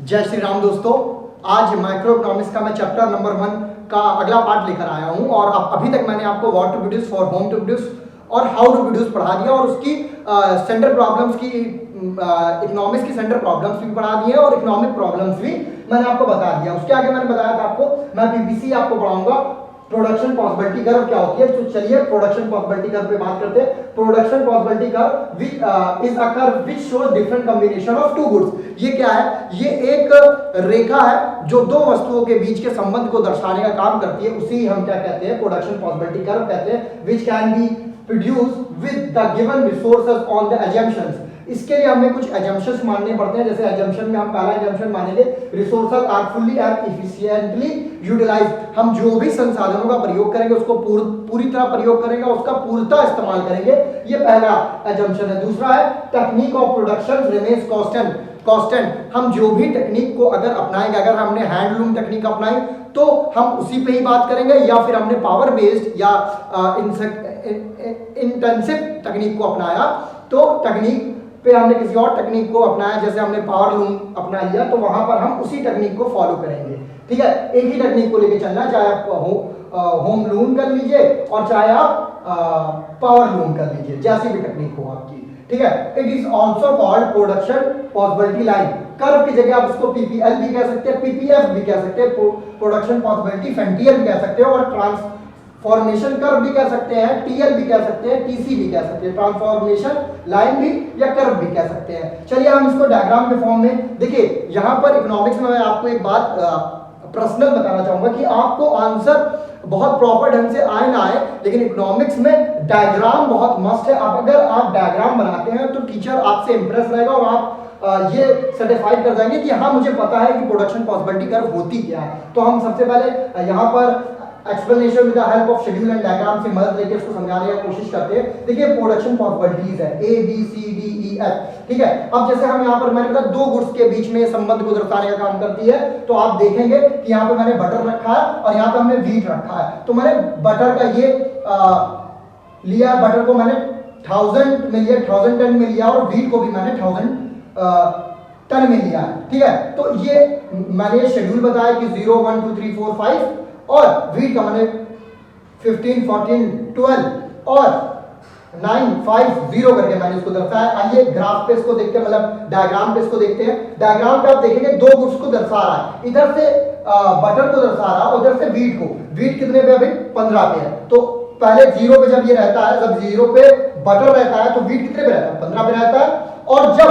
जय श्री राम दोस्तों। आज माइक्रो इकोनॉमिक्स का मैं चैप्टर नंबर 1 का अगला पार्ट लेकर आया हूं और अभी तक मैंने आपको what to produce, for whom to produce और हाउ टू प्रोड्यूस पढ़ा दिया और उसकी सेंटर प्रॉब्लम्स की इकोनॉमिक्स की सेंटर प्रॉब्लम्स भी पढ़ा दिए और इकोनॉमिक प्रॉब्लम्स भी मैंने आपको बता दिया। उसके आगे मैंने बताया था आपको मैं पीपीसी आपको पढ़ाऊंगा। प्रोडक्शन पॉसिबिलिटी कर्व क्या होती है, तो चलिए प्रोडक्शन पॉसिबिलिटी कर्व पे बात करते हैं। Production possibility curve is a curve which shows different combination of two goods. ये क्या है? ये एक रेखा है जो दो वस्तुओं के बीच के संबंध को दर्शाने का काम करती है। उसी हम क्या कहते हैं? प्रोडक्शन पॉसिबिलिटी कर्व कहते हैं, which can be produced with the given resources on the assumptions। इसके लिए हमें कुछ एजम्पशंस मानने पड़ते हैं। जैसे एजम्पशन में हम पहला एजम्पशन मानेंगे, resources are fully and efficiently utilised. हम जो भी संसाधनों का प्रयोग करेंगे उसको पूरी तरह प्रयोग करेंगे, उसका पूर्णतः इस्तेमाल करेंगे। ये पहला एजम्पशन है। दूसरा है technique of production remains constant. हम जो भी टेक्निक को अगर अपनाएंगे, अगर हमने हैंडलूम टेक्निक अपनाई तो हम उसी पे ही बात करेंगे, या फिर हमने पावर बेस्ड या इंटेंसिव टेक्निक को अपनाया तो टेक्निक पे हमने किसी और टेक्निक को अपनाया, जैसे हमने पावर लूम अपना लिया तो वहां पर हम उसी टेक्निक को फॉलो करेंगे। ठीक है, एक ही टेक्निक को लेके चलना, चाहे आप होम लूम कर लीजिए और चाहे आप पावर लूम कर लीजिए, जैसी भी टेक्निक हो आपकी। ठीक है, it is also called production possibility line. Curve की जगह आप इसको पीपीएल भी कह सकते हैं, पीपीएफ भी कह सकते हैं, प्रोडक्शन पॉसिबिलिटी फ्रंटियर भी कह सकते हैं और ट्रांसफॉर्मेशन कर्व भी कह सकते हैं, टीएल भी कह सकते हैं, टीसी भी कह सकते हैं, ट्रांसफॉर्मेशन लाइन भी या कर्व भी कह सकते हैं। चलिए हम इसको डायग्राम के फॉर्म में देखिए। यहाँ पर इकोनॉमिक्स में मैं आपको एक बात पर्सनल बताना चाहूंगा कि आपको आंसर बहुत प्रॉपर ढंग से आए ना आए, लेकिन इकोनॉमिक्स में डायग्राम बहुत मस्ट है। अब अगर आप डायग्राम बनाते हैं तो टीचर आपसे इंप्रेस रहेगा और आप ये सर्टिफाइड कर जाएंगे कि हाँ मुझे पता है कि प्रोडक्शन पॉसिबिलिटी कर्व होती क्या है। तो हम सबसे पहले यहाँ पर explanation with the help of schedule and diagram से मदद लेकर इसको समझाने की कोशिश करते हैं। देखिए प्रोडक्शन पॉसिबिलिटीज है A B C D E F. ठीक है, अब जैसे हम यहाँ पर मैंने बताया दो गुड्स के बीच में संबंध को दर्शाने का काम करती है, तो आप देखेंगे कि यहाँ पे मैंने बटर रखा है और यहाँ पे हमने व्हीट रखा है। तो मैंने बटर का ये लिया, बटर को मैंने 1000 में लिया, 1000 टन में लिया और व्हीट को भी मैंने 1000 टन में लिया है। ठीक है, तो ये मैंने शेड्यूल बताया कि 0 1 2 3 4 5 और व्हीट का मैंने 15 14 12 और 9 5 0 करके मैंने इसको दर्शाया। आइए ग्राफ पे इसको देखते हैं, मतलब डायग्राम पे इसको देखते हैं। डायग्राम पे आप देखेंगे दो गुड्स को दर्शा रहा है, इधर से बटर को दर्शा रहा है, उधर से व्हीट को। व्हीट कितने पे अभी 15 पे है, तो पहले 0 पे जब ये रहता है, जब 0 पे बटर रहता है तो व्हीट कितने पे रहता है? 15 पे रहता है। और जब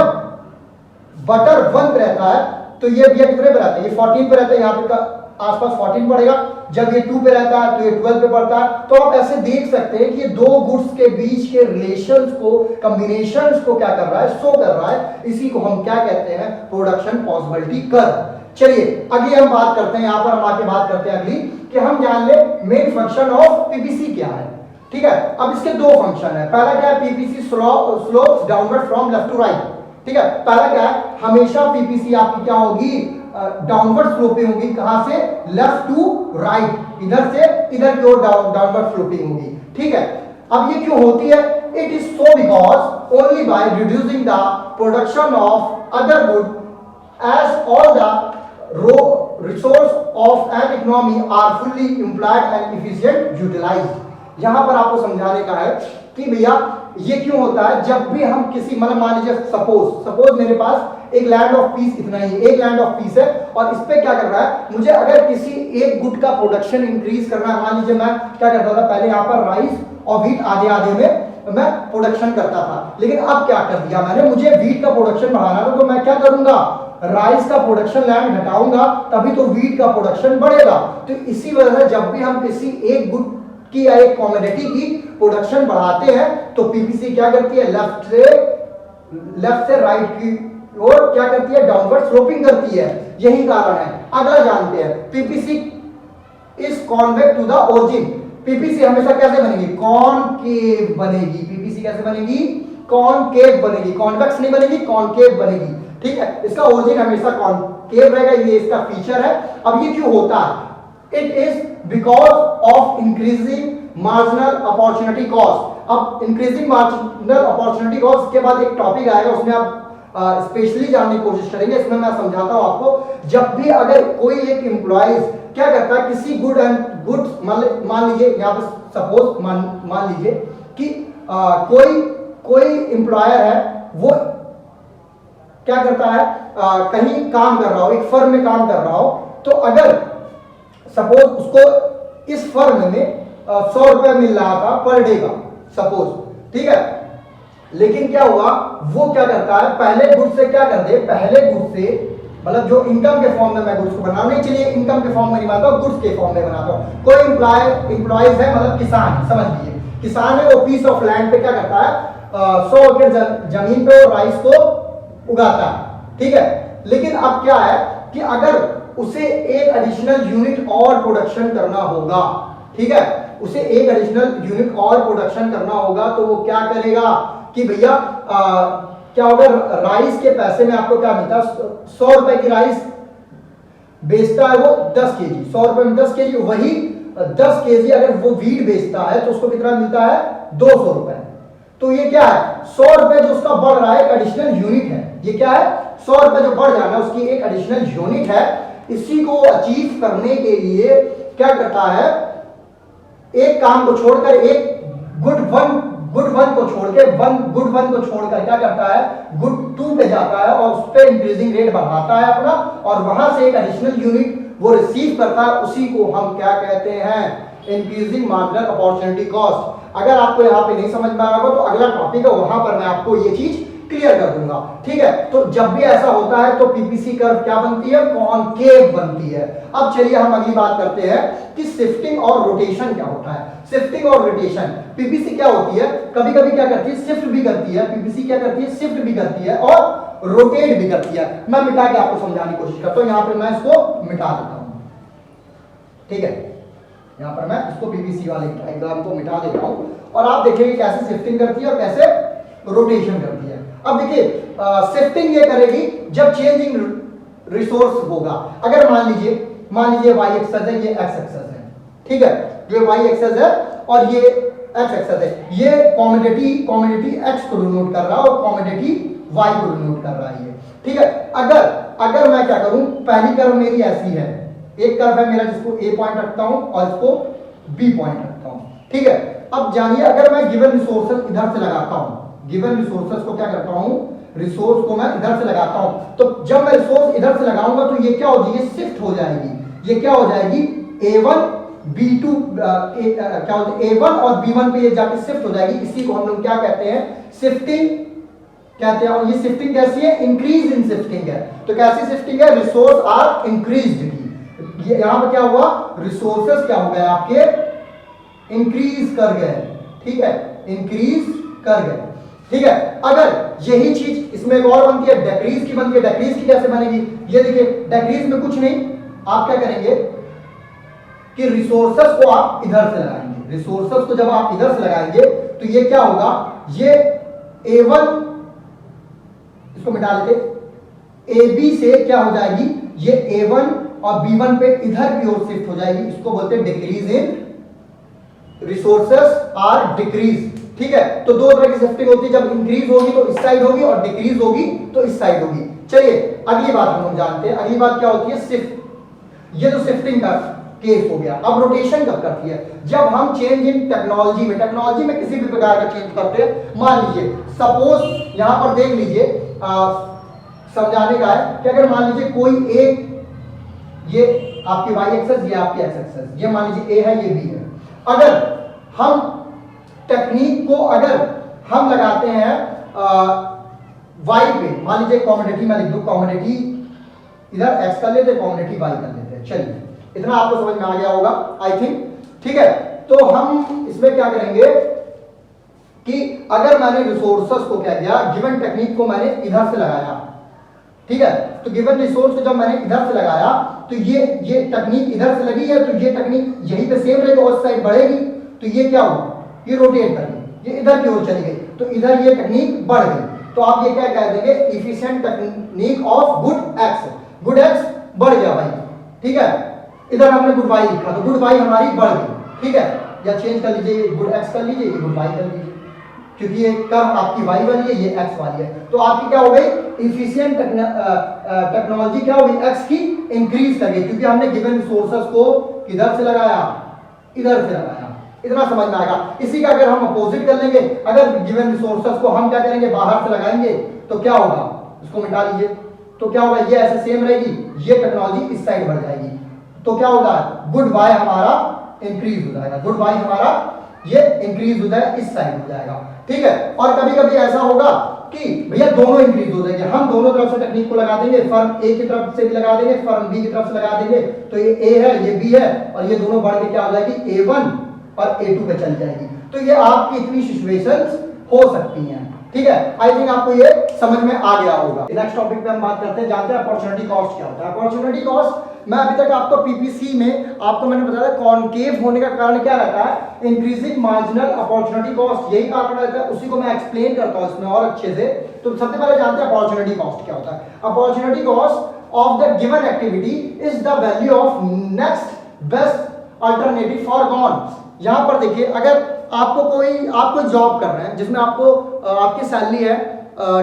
बटर 1 पे रहता है तो ये भैया कितने पे रहता है? ये 14 पे रहता है, यहाँ पे आसपास 14 पड़ेगा। जब ये 2 पे रहता है तो ये 12 पे पड़ता है। तो आप ऐसे देख सकते हैं कि ये दो गुड्स के बीच के रिलेशंस को, कॉम्बिनेशंस को क्या कर रहा है? शो कर रहा है। इसी को हम क्या कहते हैं? Production possibility curve. चलिए अगली हम बात करते हैं, यहां पर हम आके बात करते हैं अगली कि हम जान ले मेन फंक्शन ऑफ पीपीसी क्या है। ठीक है, अब इसके दो फंक्शन है। पहला क्या है? PPC slopes downward from left to right. ठीक है, पहला क्या है? हमेशा पीपीसी आपकी क्या होगी? डाउनवर्ड स्लोपिंग होगी। कहां से? लेफ्ट टू राइट, इधर से इधर की ओर डाउनवर्ड स्लोपिंग होगी। ठीक है, अब ये क्यों होती है? It is so because only by reducing the production of other good as all the resource of an economy are fully employed and efficient utilised. यहां पर आपको समझाने का है कि भैया ये क्यों होता है? जब भी हम किसी, मतलब मान लीजिए सपोज मेरे पास एक लैंड ऑफ पीस इतना ही, एक लैंड ऑफ पीस है और इस पे क्या कर रहा है? मुझे अगर किसी एक गुड का प्रोडक्शन इंक्रीज करना है, मान लीजिए मैं क्या करता था पहले, यहाँ पर राइस और व्हीट आधे आधे में मैं प्रोडक्शन करता था, लेकिन अब क्या कर दिया मैंने? मुझे व्हीट का प्रोडक्शन बढ़ाना था तो मैं क्या करूंगा? राइस का प्रोडक्शन लैंड घटाऊंगा, तभी तो व्हीट का प्रोडक्शन बढ़ेगा। तो इसी वजह से जब भी हम किसी एक गुड की या एक कमोडिटी की प्रोडक्शन बढ़ाते हैं तो पीपीसी क्या करती है? लेफ्ट से राइट की और क्या करती है? डाउनवर्ड स्लोपिंग करती है। यही कारण है। अगला जानते हैं, PPC is convex to the origin. PPC हमेशा कैसे बनेगी? कॉनकेव बनेगी। पीपीसी कैसे बनेगी? कॉनकेव बनेगी, कॉन्वेक्स नहीं बनेगी, कॉनकेव बनेगी। ठीक है, इसका ओरिजिन हमेशा कॉनकेव रहेगा, ये इसका फीचर है। अब ये क्यों होता है? It is because of increasing marginal opportunity cost. अब इंक्रीजिंग मार्जिनल अपॉर्चुनिटी कॉस्ट के बाद एक टॉपिक आएगा, उसमें आप स्पेशली जानने की कोशिश करेंगे। इसमें मैं समझाता हूं आपको। जब भी अगर कोई एक एम्प्लॉइज क्या करता है, किसी गुड एंड गुड, मान लीजिए यहाँ पर सपोज मान लीजिए कि कोई एम्प्लॉयर है, वो क्या करता है, कहीं काम कर रहा हो, एक फर्म में काम कर रहा हो, तो अगर सपोज उसको इस फर्म में 100 रुपए मिल रहा था पर डे का, सपोज, ठीक है, लेकिन क्या हुआ, वो क्या करता है, पहले गुड्स से क्या कर दे, पहले गुड्स से, मतलब जो इनकम के फॉर्म में मैं गुड्स को बनाऊं, नहीं चलिए इनकम के फॉर्म में नहीं बनाता हूं, गुड्स के फॉर्म में बनाता हूं। कोई एम्प्लॉइज है, मतलब किसान, समझ लीजिए किसान है, वो पीस ऑफ लैंड पे क्या करता है, 100 एकड़ जमीन पे राइस को उगाता है, ठीक है। लेकिन अब क्या है कि अगर उसे एक एडिशनल यूनिट और प्रोडक्शन करना होगा, ठीक है, उसे एक एडिशनल यूनिट और प्रोडक्शन करना होगा, तो वो क्या करेगा कि भैया क्या होगा, राइस के पैसे में आपको क्या मिलता है, 100 रुपए की राइस बेचता है वो 10 केजी, 100 रुपए में 10 केजी, वही 10 केजी अगर वो वीट बेचता है तो उसको कितना मिलता है, 200 रुपए। तो ये क्या है, 100 रुपए जो उसका बढ़ रहा है, एक एडिशनल यूनिट है, ये क्या है, 100 रुपए जो बढ़ जाना है उसकी एक एडिशनल यूनिट है। इसी को अचीव करने के लिए क्या करता है, एक काम को छोड़कर, एक गुड वन को छोड़ के, गुड वन को छोड़कर क्या करता है, गुड 2 पे जाता है और उस पर इंक्रीजिंग रेट बढ़ाता है अपना, और वहां से एक एडिशनल यूनिट वो रिसीव करता है। उसी को हम क्या कहते हैं, इंक्रीजिंग मार्जिनल अपॉर्चुनिटी कॉस्ट। अगर आपको यहाँ पे नहीं समझ में आ रहा होगा तो अगला टॉपिक है, वहां पर मैं आपको ये चीज क्लियर कर दूंगा, ठीक है। तो जब भी ऐसा होता है तो पीपीसी कर्व क्या बनती है, कॉनकेव बनती है। अब चलिए हम अगली बात करते हैं कि शिफ्टिंग और रोटेशन क्या होता है। शिफ्टिंग और रोटेशन, पीपीसी क्या होती है, कभी कभी क्या करती है, शिफ्ट भी करती है, पीपीसी क्या करती है, शिफ्ट भी करती है और रोटेट भी करती है। मैं मिटा के आपको समझाने की कोशिश करता हूं, यहां पर मैं इसको मिटा देता हूं, ठीक है, यहां पर मैं इसको पीपीसी वाले डायग्राम को मिटा देता हूं और आप देखेंगे कैसे शिफ्टिंग करती है और कैसे रोटेशन करती है। अब देखिए शिफ्टिंग ये करेगी जब चेंजिंग रिसोर्स होगा। अगर मान लीजिए y एक्सेस है, ये x एक्सेस है, ठीक है, ये y एक्सेस है और ये x एक्सेस है, ये कमोडिटी x को डिनोट कर रहा है और कमोडिटी y को डिनोट कर रहा है, ठीक है। अगर मैं क्या करूं, पहली कर्व मेरी ऐसी है, एक कर्व है मेरा जिसको a पॉइंट रखता हूं और इसको b पॉइंट रखता हूं, ठीक है। अब जानिए अगर मैं गिवन रिसोर्सेज इधर से लगाता हूं, गिवन रिसोर्सेज को क्या करता हूं, रिसोर्स को मैं इधर से लगाता हूं, तो जब मैं रिसोर्स इधर से लगाऊंगा तो ये क्या हो जाएगी, शिफ्ट हो जाएगी, ये क्या हो जाएगी, A1 B2 क्या होता है, A1 और B1 पे ये जाके शिफ्ट हो जाएगी। इसी को हम लोग क्या कहते हैं, शिफ्टिंग कहते हैं। और ये शिफ्टिंग कैसी है, इंक्रीज इन शिफ्टिंग है। तो कैसी शिफ्टिंग है, रिसोर्स आर इंक्रीज्ड की, ये यहां पर क्या हुआ, रिसोर्सेज क्या हो गए आपके, इंक्रीज कर गए, ठीक है, इंक्रीज कर गए, ठीक है। अगर यही चीज इसमें एक और बनती है, डिक्रीज की बनती है। डिक्रीज की कैसे बनेगी, ये देखिए, डिक्रीज में कुछ नहीं, आप क्या करेंगे कि रिसोर्सेस को आप इधर से लगाएंगे, रिसोर्सेस को जब आप इधर से लगाएंगे तो ये क्या होगा, ये A1, इसको मिटा लेते, AB से क्या हो जाएगी, ये A1 और B1 पे इधर की ओर शिफ्ट हो जाएगी, इसको बोलते हैं decrease in resources are decrease, ठीक है। तो दो तरह की शिफ्टिंग होती है, जब इंक्रीज होगी तो इस साइड होगी और डिक्रीज होगी तो इस साइड होगी। चलिए अगली बात हम लोग जानते हैं, अगली बात क्या होती है, शिफ्ट। ये तो शिफ्टिंग का केस हो गया। अब रोटेशन कब करती है, जब हम चेंज इन टेक्नोलॉजी में किसी भी प्रकार का चेंज करते हैं। मान लीजिए सपोज यहां पर देख लीजिए, समझाने का है कि अगर मान लीजिए कोई एक, ये आपकी y एक्सेस, ये आपकी x एक्सेस, ये मान लीजिए A है, ये B है। अगर हम टेक्निक को अगर हम लगाते हैं y पे, मान लीजिए कमोडिटी में लिख दूं, कमोडिटी इधर x कर लेते, कमोडिटी y कर लेते हैं। चलिए इतना आपको समझ में आ गया होगा आई थिंक, ठीक है। तो हम इसमें क्या करेंगे कि अगर मैंने रिसोर्सेस को क्या किया, गिवन टेक्निक को मैंने इधर से लगाया, ठीक है, तो गिवन रिसोर्स को जब मैंने इधर से लगाया तो ये टेक्निक इधर से लगी है, तो ये टेक्निक यहीं पे सेम रहेगी और साइड बढ़ेगी, तो ये क्या होगा, ये रोटेट कर गई, ये इधर की ओर चली गई, तो इधर ये टेक्निक बढ़ गई। तो आप ये क्या कह देंगे, efficient technique of good x, good x बढ़ गया भाई, ठीक है। इधर हमने गुड वाई लिखा तो गुड वाई हमारी बढ़ गई, ठीक है, या चेंज कर लीजिए, गुड एक्स कर लीजिए, गुड वाई कर लीजिए, क्योंकि ये कर्व आपकी वाई वाली है, ये एक्स वाली है। तो आपकी क्या हो गई, इफिशिएंट टेक्नोलॉजी क्या हो गई, एक्स की इंक्रीज कर गई, क्योंकि हमने गिवन रिसोर्सेस को किधर से लगाया, इधर से लगाया। इतना समझ में आएगा। इसी का अगर हम अपोजिट कर लेंगे, अगर गिवन रिसोर्सेस को हम क्या करेंगे, बाहर से लगाएंगे, तो क्या होगा, इसको मिटा लीजिए, तो क्या होगा, ये ऐसे सेम रहेगी, ये टेक्नोलॉजी इस साइड बढ़ जाएगी, तो क्या होगा, गुड बाय हमारा इंक्रीज हो जाएगा, गुड बाय हमारा ये इंक्रीज हो जाएगा, इस साइड हो जाएगा, ठीक है। और कभी कभी ऐसा होगा कि भैया दोनों इंक्रीज हो जाएंगे, हम दोनों तरफ से टेक्निक को लगा देंगे, फर्म ए की तरफ से भी लगा देंगे, फर्म बी की तरफ से लगा देंगे, तो ये ए है, ये बी है, और ये दोनों बढ़ के क्या हो जाएगी, A1 और A2 पे चल जाएगी। तो ये आपकी इतनी सिचुएशंस हो सकती हैं, ठीक है। आई थिंक आपको ये समझ में आ गया होगा। नेक्स्ट टॉपिक पे हम बात करते हैं, जानते हैं अपॉर्चुनिटी कॉस्ट क्या होता है। अपॉर्चुनिटी कॉस्ट, मैं अभी तक आपको पीपीसी में आपको मैंने बताया कॉनकेव होने का कारण क्या रहता है, इंक्रीजिंग मार्जिनल अपॉर्चुनिटी कॉस्ट, यही कारण रहता है, उसी को मैं एक्सप्लेन करता हूं इसमें और अच्छे से। तो सबसे पहले जानते हैं अपॉर्चुनिटी कॉस्ट क्या होता है। Opportunity cost of the given activity is the value of next best alternative for gone. यहां पर देखिए, अगर आपको कोई जॉब कर रहे हैं जिसमें आपको आपकी सैलरी है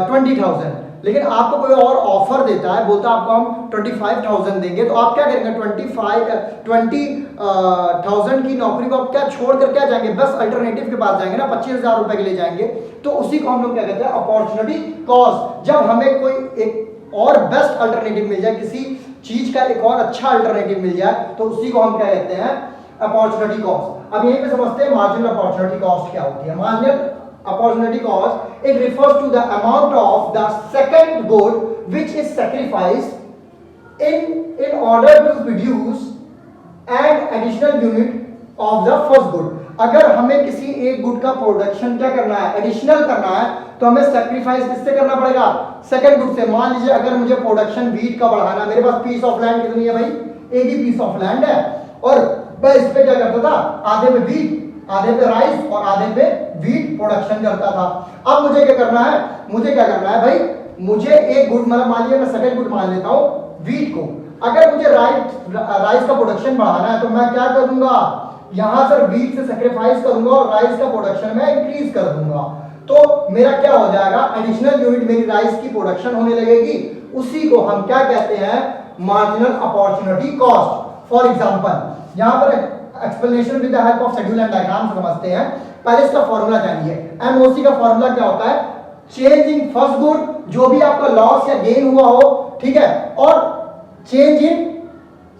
20,000, लेकिन आपको कोई और ऑफर देता है, बोलता है आपको हम 25,000 देंगे, तो आप क्या करेंगे, 20,000 की नौकरी को आप क्या छोड़ कर क्या जाएंगे, बेस्ट अल्टरनेटिव के पास जाएंगे ना, 25,000 रुपए के लिए जाएंगे। तो उसी को हम लोग क्या कहते हैं, अपॉर्चुनिटी कॉस्ट। जब हमें कोई एक और बेस्ट अल्टरनेटिव मिल जाए, किसी चीज का एक और अच्छा अल्टरनेटिव मिल जाए, तो उसी को हम क्या कहते हैं, अपॉर्चुनिटी कॉस्ट। अब यहीं पे समझते हैं मार्जिनल अपॉर्चुनिटी कॉस्ट क्या होती है। Marginal opportunity cost, it refers to the amount of the second good which is sacrificed in order to produce an additional unit of the first good। अगर हमें किसी एक गुड का प्रोडक्शन क्या करना है, एडिशनल करना है, तो हमें सैक्रिफाइस किससे करना पड़ेगा, सेकंड गुड से। मान लीजिए अगर मुझे प्रोडक्शन व्हीट का बढ़ाना, मेरे पास पीस ऑफ लैंड कितनी है भाई, एक ही पीस ऑफ लैंड है, और मैं इस पे क्या करता था, आधे पे व्हीट, आधे पे राइस और आधे पे व्हीट प्रोडक्शन करता था। अब मुझे क्या करना है, भाई मुझे एक गुड, मतलब मान लीजिए मैं सेकंड गुड मान लेता हूं व्हीट को। अगर मुझे राइस का प्रोडक्शन बढ़ाना है, तो मैं क्या करूंगा, यहां से व्हीट से सैक्रिफाइस करूंगा और राइस का प्रोडक्शन में इंक्रीज कर दूंगा। तो मेरा क्या हो जाएगा, एडिशनल यूनिट मेरी राइस की प्रोडक्शन होने लगेगी। उसी को हम क्या कहते हैं, marginal opportunity cost. For example यहां पर explanation with the help of schedule and diagram समझते हैं। पहले इसका फॉर्मूला जानिए। एमओसी का फॉर्मूला क्या होता है, चेंज इन फर्स्ट गुड, जो भी आपका लॉस या गेन हुआ हो, ठीक है, और चेंज इन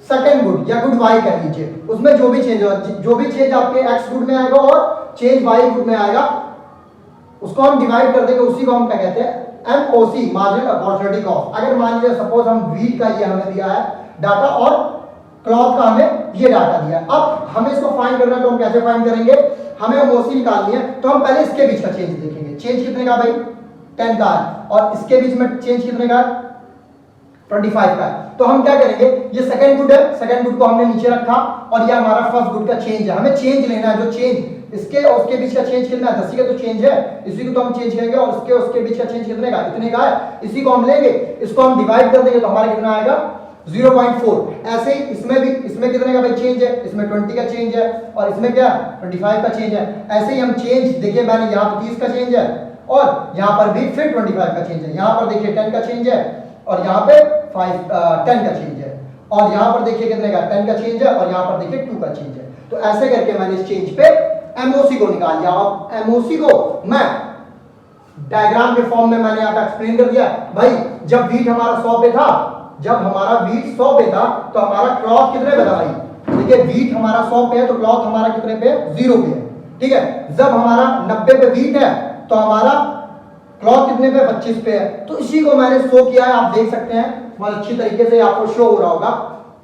सेकंड गुड या गुड वाई कह लीजिए, उसमें जो भी चेंज आपके एक्स गुड में आएगा और चेंज वाई गुड में आएगा, उसको हम डिवाइड कर देंगे, उसी को हम क्या कहते हैं, एमओसी, मार्जिनल अपॉर्चुनिटी कॉस्ट। अगर मान लीजिए सपोज हम व्हीट का ये हमें दिया है डाटा और क्लॉथ का हमें ये डाटा दिया, अब हमें इसको फाइंड करना है, तो हम कैसे फाइंड करेंगे, हमें एमओसी निकालनी है, तो हम पहले इसके बीच का चेंज देखेंगे। चेंज कितने का भाई, 10 का है, और इसके बीच में चेंज कितने का, 25 का है। तो हम क्या करेंगे, ये सेकंड गुड है, सेकंड गुड को हमने नीचे रखा, और ये हमारा फर्स्ट गुड का चेंज है। हमें चेंज लेना है, जो चेंज इसके और उसके बीच का चेंज कितना है, 10 का तो चेंज है, इसी को तो हम चेंज करेंगे, और उसके उसके बीच का चेंज कितने का, इतने का है, इसी को हम लेंगे, इसको हम डिवाइड कर देंगे, तो हमारा कितना आएगा, 0.4। ऐसे ही इसमें कितने का भाई चेंज है, इसमें 20 का चेंज है, और इसमें क्या 25 का चेंज है। ऐसे ही हम चेंज देखिए, मैंने यहाँ पर 30 का चेंज है, और यहाँ पर भी फिर 25 का चेंज है, यहाँ पर देखिए 10 का चेंज है, और यहाँ पे 10 का चेंज है, और यहाँ पर देखिए कितने का 10 का चेंज है, और यहाँ पर देखिए 2 का चेंज है। तो ऐसे करके मैंने इस चेंज पे एमओसी को निकाल लिया, और एमओसी को मैं डायग्राम के फॉर्म में मैंने यहाँ पे एक्सप्लेन कर दिया। भाई जब व्हीट हमारा 100 पे था, तो हमारा क्लॉथ कितने पे था भाई, देखिए व्हीट हमारा 100 पे है, तो क्लॉथ हमारा कितने पे है, 0 पे है, ठीक है। जब हमारा 90 पे व्हीट है, तो हमारा क्लॉथ कितने पे, 25 पे है। तो इसी को मैंने शो किया है, आप देख सकते हैं, बहुत अच्छी तरीके से आपको शो हो रहा होगा,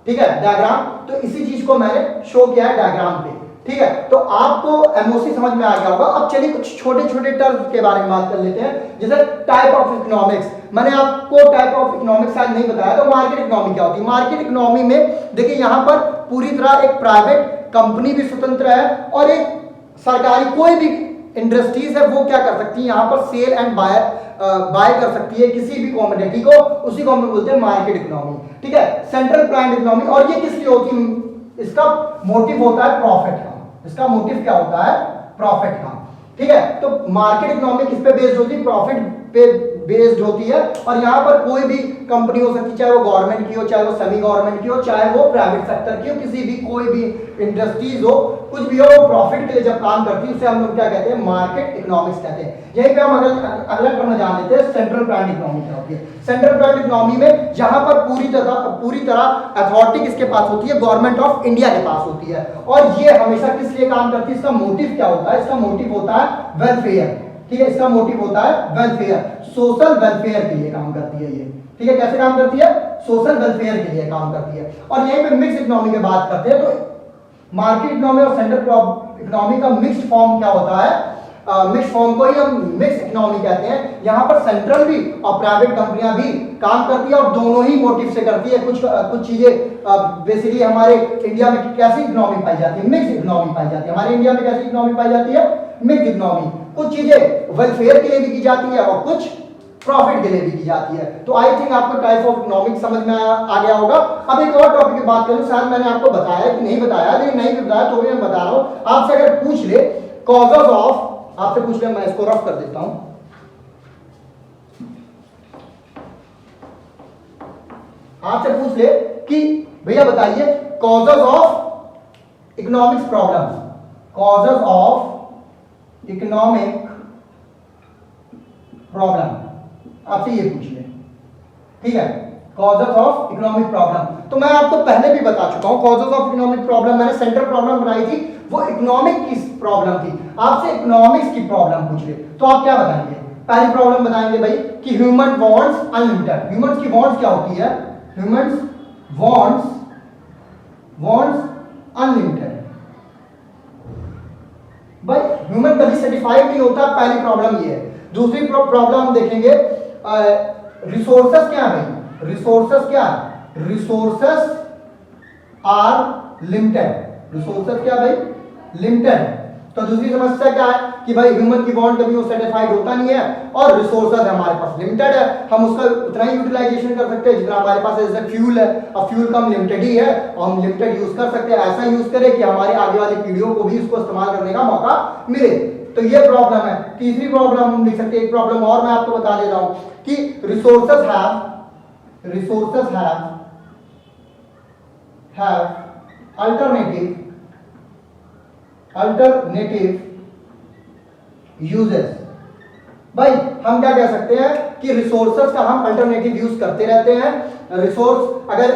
ठीक है, डायग्राम। तो इसी चीज को मैंने शो किया है डायग्राम पे, ठीक है। तो आपको एमओसी समझ में आ गया होगा। अब चलिए कुछ छोटे छोटे टर्म्स के बारे में बात कर लेते हैं, जैसे टाइप ऑफ इकोनॉमिक्स। मैंने आपको टाइप ऑफ इकोनॉमिक्स आज नहीं बताया, तो मार्केट इकोनॉमी क्या होती है। मार्केट इकोनॉमी में देखिए यहाँ पर पूरी तरह एक प्राइवेट कंपनी भी स्वतंत्र है, और एक सरकारी कोई भी इंडस्ट्रीज है वो क्या कर सकती है, यहाँ पर सेल एंड बाय कर सकती है किसी भी कमोडिटी को, उसी को हम बोलते हैं मार्केट इकोनॉमी, ठीक है। सेंट्रल प्लान्ड इकोनॉमी, और ये किसकी होती है, इसका मोटिव होता है प्रॉफिट का। इसका मोटिव क्या होता है, प्रॉफिट का। ठीक है। तो मार्केट इकोनॉमी किस पे बेस्ड होती है? प्रॉफिट पे बेस्ड होती है। और यहाँ पर कोई भी कंपनी हो सकती है, चाहे वो गवर्नमेंट की हो, चाहे वो सेमी गवर्नमेंट की हो, चाहे वो प्राइवेट सेक्टर की हो, किसी भी कोई भी इंडस्ट्रीज हो, कुछ भी हो, वो प्रॉफिट के लिए जब काम करती है उसे हम लोग क्या कहते हैं? मार्केट इकोनॉमिक्स कहते हैं। यहीं पे हम अगला टर्म जान लेते हैं, सेंट्रल प्लान इकोनॉमी क्या होती है। सेंट्रल प्लान इकोनॉमी में जहां पर पूरी तरह अथॉरिटी किसके पास होती है? गवर्नमेंट ऑफ इंडिया के पास होती है। और ये हमेशा किस लिए काम करती है? इसका मोटिव क्या होता है? इसका मोटिव होता है वेलफेयर। ठीक है, इसका मोटिव होता है वेलफेयर, सोशल वेलफेयर के लिए काम करती है ये। ठीक है, कैसे काम करती है? सोशल वेलफेयर के लिए काम करती है। और यहीं पे मिक्स इकोनॉमी की बात करते हैं, तो मार्केट इकोनॉमी और सेंट्रल इकोनॉमी का मिक्स्ड फॉर्म क्या होता है? मिक्स फॉर्म को ही हम मिक्स इकोनॉमी कहते हैं। यहाँ पर सेंट्रल भी और प्राइवेट कंपनियां भी काम करती है और दोनों ही मोटिव से करती है। कुछ चीजें बेसिकली हमारे इंडिया में कैसी इकोनॉमी पाई जाती है? मिक्स इकोनॉमी पाई जाती है। हमारे इंडिया में कैसी इकोनॉमी पाई जाती है? Mix economy. कुछ चीजें वेलफेयर के लिए भी की जाती है और कुछ प्रॉफिट के लिए भी की जाती है। तो आई थिंक आपको टाइप ऑफ इकोनॉमिक्स समझ में आ गया होगा। अब एक और टॉपिक की बात करूं, शायद मैंने आपको बताया कि नहीं बताया, लेकिन नहीं बताया तो भी मैं बता रहा हूं। आपसे अगर पूछ ले कॉजेज ऑफ, आपसे पूछ ले, मैं इसको रफ कर देता हूं। आपसे पूछ ले कि भैया बताइए causes of economics problem, causes of economic problem, आपसे ये पूछ ले। ठीक है, कॉजेज ऑफ इकोनॉमिक प्रॉब्लम। तो मैं आपको पहले भी बता चुका हूं कॉजेज ऑफ इकोनॉमिक प्रॉब्लम, मैंने सेंट्रल प्रॉब्लम बनाई थी, वो इकोनॉमिक की प्रॉब्लम थी। आपसे इकोनॉमिक्स की प्रॉब्लम पूछ ले तो आप क्या बताएंगे? पहली प्रॉब्लम बताएंगे भाई कि ह्यूमन वांट्स अनलिमिटेड। ह्यूमंस की वांट्स क्या होती है? Humans wants unlimited. भाई ह्यूमन कभी सेटिस्फाइड नहीं होता, पहली प्रॉब्लम ये है। दूसरी प्रॉब्लम हम देखेंगे रिसोर्सेस क्या है? रिसोर्सेस क्या है? Resources are limited. रिसोर्सेस क्या भाई? लिमिटेड। तो दूसरी समस्या क्या है कि भाई ह्यूमन की वांट कभी वो सेटिस्फाइड होता नहीं है और रिसोर्सेज हमारे पास लिमिटेड है। हम उसका उतना ही यूटिलाइजेशन कर सकते हैं जितना हमारे पास जैसे फ्यूल है, और फ्यूल का हम लिमिटेड ही है और हम लिमिटेड यूज कर सकते हैं। ऐसा यूज करें कि हमारे आगे वाली पीढ़ियों को भी इसको इस्तेमाल करने का मौका मिले। तो ये प्रॉब्लम है। तीसरी प्रॉब्लम हम देख सकते हैं, एक प्रॉब्लम और मैं आपको बता देता हूं कि रिसोर्सेज हैव अल्टरनेटिव यूजेस। भाई हम क्या कह सकते हैं कि रिसोर्सेज का हम अल्टरनेटिव यूज करते रहते हैं। रिसोर्स अगर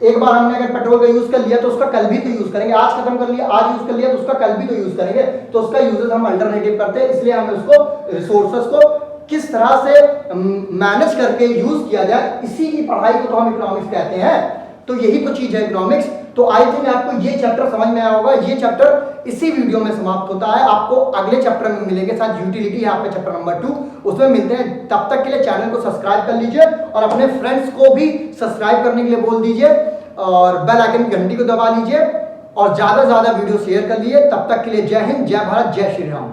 एक बार हमने अगर पेट्रोल का यूज कर लिया तो उसका कल भी तो यूज करेंगे। आज खत्म कर लिया, आज यूज कर लिया तो उसका कल भी तो यूज करेंगे। तो उसका यूजेस हम अल्टरनेटिव करते हैं, इसलिए हमें उसको रिसोर्सेज को किस तरह से मैनेज करके यूज किया जाए, इसी की पढ़ाई को तो हम इकोनॉमिक्स कहते हैं। तो यही तो चीज है इकोनॉमिक्स। तो आई थिंक आपको ये चैप्टर समझ में आया होगा। ये चैप्टर इसी वीडियो में समाप्त होता है। आपको अगले चैप्टर में मिलेंगे, साथ यूटिलिटी है आपका चैप्टर नंबर 2, उसमें मिलते हैं। तब तक के लिए चैनल को सब्सक्राइब कर लीजिए और अपने फ्रेंड्स को भी सब्सक्राइब करने के लिए बोल दीजिए और बेल आइकन की घंटी को दबा लीजिए और ज्यादा से ज्यादा वीडियो शेयर कर लीजिए। तब तक के लिए जय हिंद, जय भारत, जय श्री राम।